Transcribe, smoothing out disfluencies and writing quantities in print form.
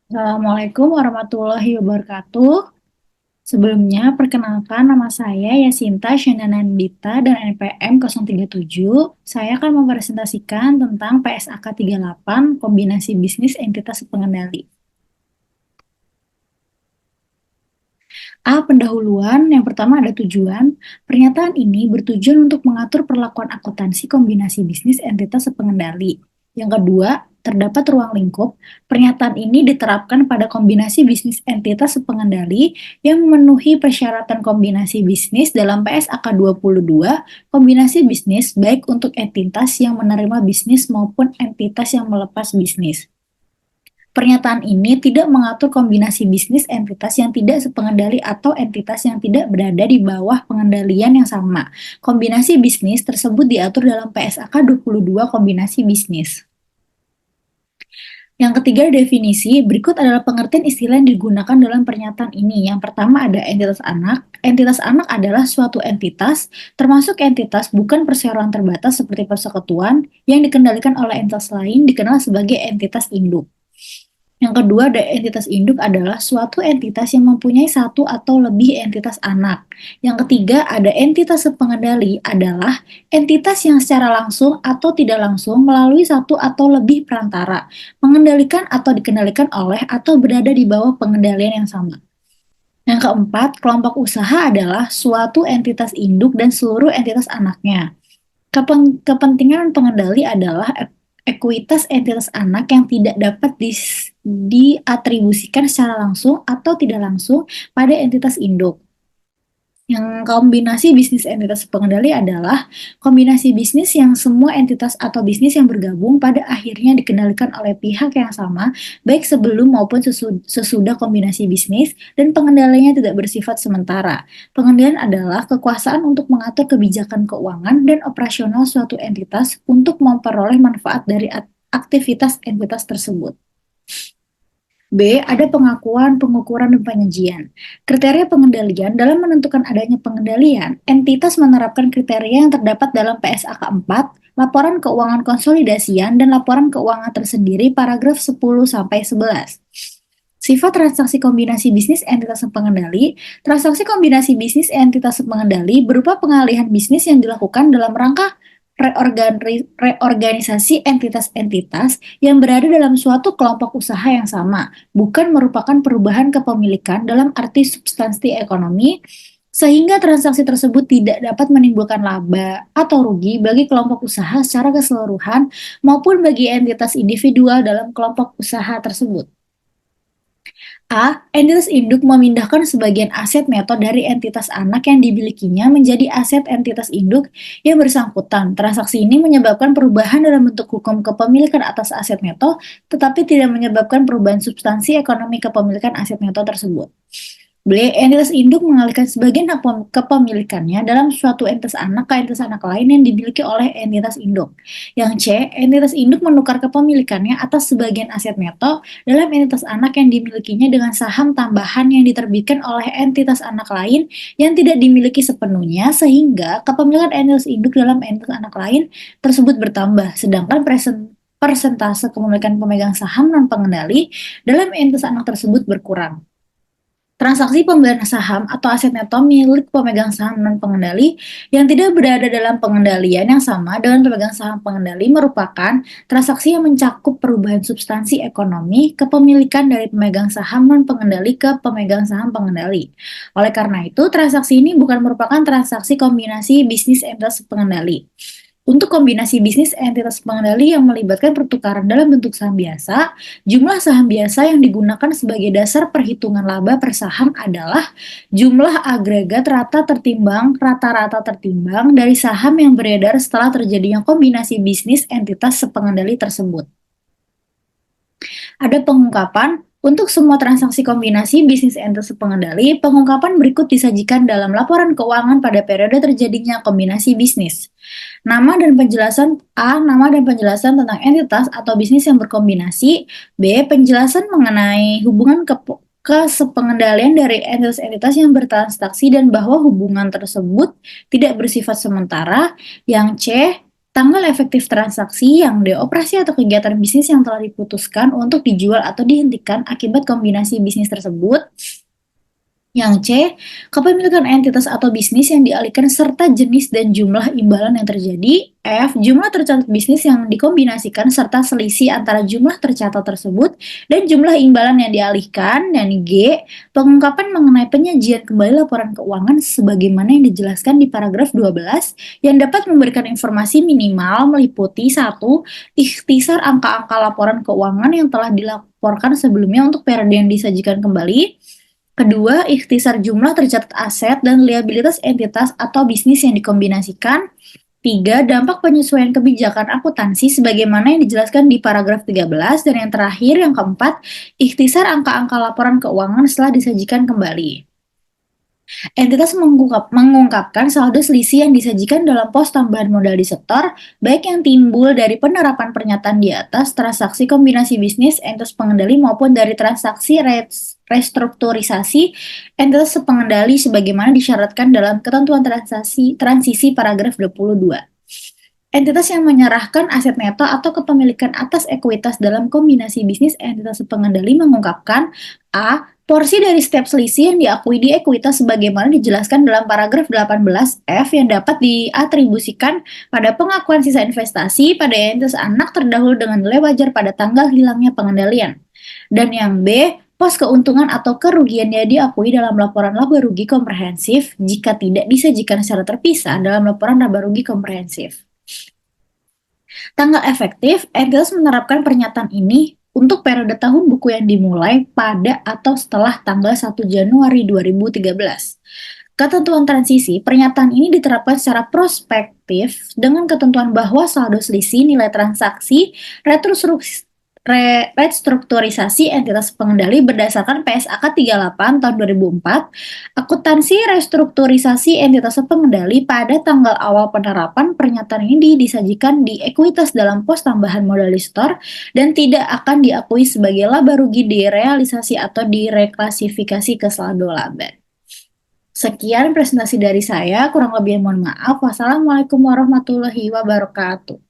Assalamualaikum warahmatullahi wabarakatuh. Sebelumnya, perkenalkan nama saya Yasinta Syandanandita dan NPM 037. Saya akan mempresentasikan tentang PSAK 38, Kombinasi Bisnis Entitas Pengendali. Pendahuluan. Yang pertama ada tujuan. Pernyataan ini bertujuan untuk mengatur perlakuan akuntansi kombinasi bisnis entitas sepengendali. Yang kedua, terdapat ruang lingkup. Pernyataan ini diterapkan pada kombinasi bisnis entitas sepengendali yang memenuhi persyaratan kombinasi bisnis dalam PSAK 22, kombinasi bisnis baik untuk entitas yang menerima bisnis maupun entitas yang melepas bisnis. Pernyataan ini tidak mengatur kombinasi bisnis entitas yang tidak sepengendali atau entitas yang tidak berada di bawah pengendalian yang sama. Kombinasi bisnis tersebut diatur dalam PSAK 22 kombinasi bisnis. Yang ketiga, definisi. Berikut adalah pengertian istilah yang digunakan dalam pernyataan ini. Yang pertama ada entitas anak. Entitas anak adalah suatu entitas, termasuk entitas bukan perseroan terbatas seperti persekutuan, yang dikendalikan oleh entitas lain dikenal sebagai entitas induk. Yang kedua, ada entitas induk adalah suatu entitas yang mempunyai satu atau lebih entitas anak. Yang ketiga, ada entitas sepengendali adalah entitas yang secara langsung atau tidak langsung melalui satu atau lebih perantara, mengendalikan atau dikendalikan oleh atau berada di bawah pengendalian yang sama. Yang keempat, kelompok usaha adalah suatu entitas induk dan seluruh entitas anaknya. Kepentingan pengendali adalah ekuitas entitas anak yang tidak dapat diatribusikan secara langsung atau tidak langsung pada entitas induk. Yang kombinasi bisnis entitas pengendali adalah kombinasi bisnis yang semua entitas atau bisnis yang bergabung pada akhirnya dikendalikan oleh pihak yang sama, baik sebelum maupun sesudah kombinasi bisnis, dan pengendaliannya tidak bersifat sementara. Pengendalian adalah kekuasaan untuk mengatur kebijakan keuangan dan operasional suatu entitas untuk memperoleh manfaat dari aktivitas entitas tersebut. B. Ada pengakuan, pengukuran, dan penyajian. Kriteria pengendalian. Dalam menentukan adanya pengendalian, entitas menerapkan kriteria yang terdapat dalam PSAK 4, laporan keuangan konsolidasian, dan laporan keuangan tersendiri paragraf 10-11. Sifat transaksi kombinasi bisnis entitas pengendali. Transaksi kombinasi bisnis entitas pengendali berupa pengalihan bisnis yang dilakukan dalam rangka reorganisasi entitas-entitas yang berada dalam suatu kelompok usaha yang sama, bukan merupakan perubahan kepemilikan dalam arti substansi ekonomi, sehingga transaksi tersebut tidak dapat menimbulkan laba atau rugi bagi kelompok usaha secara keseluruhan maupun bagi entitas individual dalam kelompok usaha tersebut. Entitas induk memindahkan sebagian aset neto dari entitas anak yang dimilikinya menjadi aset entitas induk yang bersangkutan. Transaksi ini menyebabkan perubahan dalam bentuk hukum kepemilikan atas aset neto, tetapi tidak menyebabkan perubahan substansi ekonomi kepemilikan aset neto tersebut. B. Entitas induk mengalihkan sebagian hak kepemilikannya dalam suatu entitas anak ke entitas anak lain yang dimiliki oleh entitas induk. Yang C. Entitas induk menukar kepemilikannya atas sebagian aset neto dalam entitas anak yang dimilikinya dengan saham tambahan yang diterbitkan oleh entitas anak lain yang tidak dimiliki sepenuhnya, sehingga kepemilikan entitas induk dalam entitas anak lain tersebut bertambah, sedangkan persentase kepemilikan pemegang saham non-pengendali dalam entitas anak tersebut berkurang. Transaksi pembelian saham atau aset neto milik pemegang saham non-pengendali yang tidak berada dalam pengendalian yang sama dengan pemegang saham pengendali merupakan transaksi yang mencakup perubahan substansi ekonomi kepemilikan dari pemegang saham non-pengendali ke pemegang saham pengendali. Oleh karena itu, transaksi ini bukan merupakan transaksi kombinasi bisnis entitas pengendali. Untuk kombinasi bisnis entitas pengendali yang melibatkan pertukaran dalam bentuk saham biasa, jumlah saham biasa yang digunakan sebagai dasar perhitungan laba per saham adalah jumlah agregat rata-rata tertimbang dari saham yang beredar setelah terjadinya kombinasi bisnis entitas sepengendali tersebut. Ada pengungkapan. Untuk semua transaksi kombinasi bisnis entitas pengendali, pengungkapan berikut disajikan dalam laporan keuangan pada periode terjadinya kombinasi bisnis. Nama dan penjelasan nama dan penjelasan tentang entitas atau bisnis yang berkombinasi. B. Penjelasan mengenai hubungan kesepengendalian dari entitas-entitas yang bertransaksi dan bahwa hubungan tersebut tidak bersifat sementara. Yang C. Tanggal efektif transaksi yang operasi atau kegiatan bisnis yang telah diputuskan untuk dijual atau dihentikan akibat kombinasi bisnis tersebut. Yang C, kepemilikan entitas atau bisnis yang dialihkan serta jenis dan jumlah imbalan yang terjadi. F, jumlah tercatat bisnis yang dikombinasikan serta selisih antara jumlah tercatat tersebut dan jumlah imbalan yang dialihkan. Dan G, pengungkapan mengenai penyajian kembali laporan keuangan sebagaimana yang dijelaskan di paragraf 12 yang dapat memberikan informasi minimal meliputi 1. Ikhtisar angka-angka laporan keuangan yang telah dilaporkan sebelumnya untuk periode yang disajikan kembali. Kedua, ikhtisar jumlah tercatat aset dan liabilitas entitas atau bisnis yang dikombinasikan. 3. Dampak penyesuaian kebijakan akuntansi sebagaimana yang dijelaskan di paragraf 13. Dan yang terakhir, yang keempat, ikhtisar angka-angka laporan keuangan setelah disajikan kembali. Entitas mengungkapkan saldo selisih yang disajikan dalam pos tambahan modal di setor, baik yang timbul dari penerapan pernyataan di atas, transaksi kombinasi bisnis entitas pengendali maupun dari transaksi restrukturisasi entitas pengendali sebagaimana disyaratkan dalam ketentuan transisi paragraf 22. Entitas yang menyerahkan aset neto atau kepemilikan atas ekuitas dalam kombinasi bisnis entitas pengendali mengungkapkan A. Porsi dari setiap selisih yang diakui di ekuitas sebagaimana dijelaskan dalam paragraf 18F yang dapat diatribusikan pada pengakuan sisa investasi pada entitas anak terdahulu dengan nilai wajar pada tanggal hilangnya pengendalian. Dan yang B, pos keuntungan atau kerugian yang diakui dalam laporan laba rugi komprehensif jika tidak disajikan secara terpisah dalam laporan laba rugi komprehensif. Tanggal efektif, entitas menerapkan pernyataan ini untuk periode tahun buku yang dimulai pada atau setelah tanggal 1 Januari 2013. Ketentuan transisi, pernyataan ini diterapkan secara prospektif dengan ketentuan bahwa saldo selisih nilai transaksi restrukturisasi entitas pengendali berdasarkan PSAK 38 tahun 2004, akuntansi restrukturisasi entitas pengendali pada tanggal awal penerapan pernyataan ini disajikan di ekuitas dalam pos tambahan modal di store dan tidak akan diakui sebagai laba rugi direalisasi atau direklasifikasi ke saldo laba. Sekian presentasi dari saya, kurang lebih mohon maaf. Wassalamualaikum warahmatullahi wabarakatuh.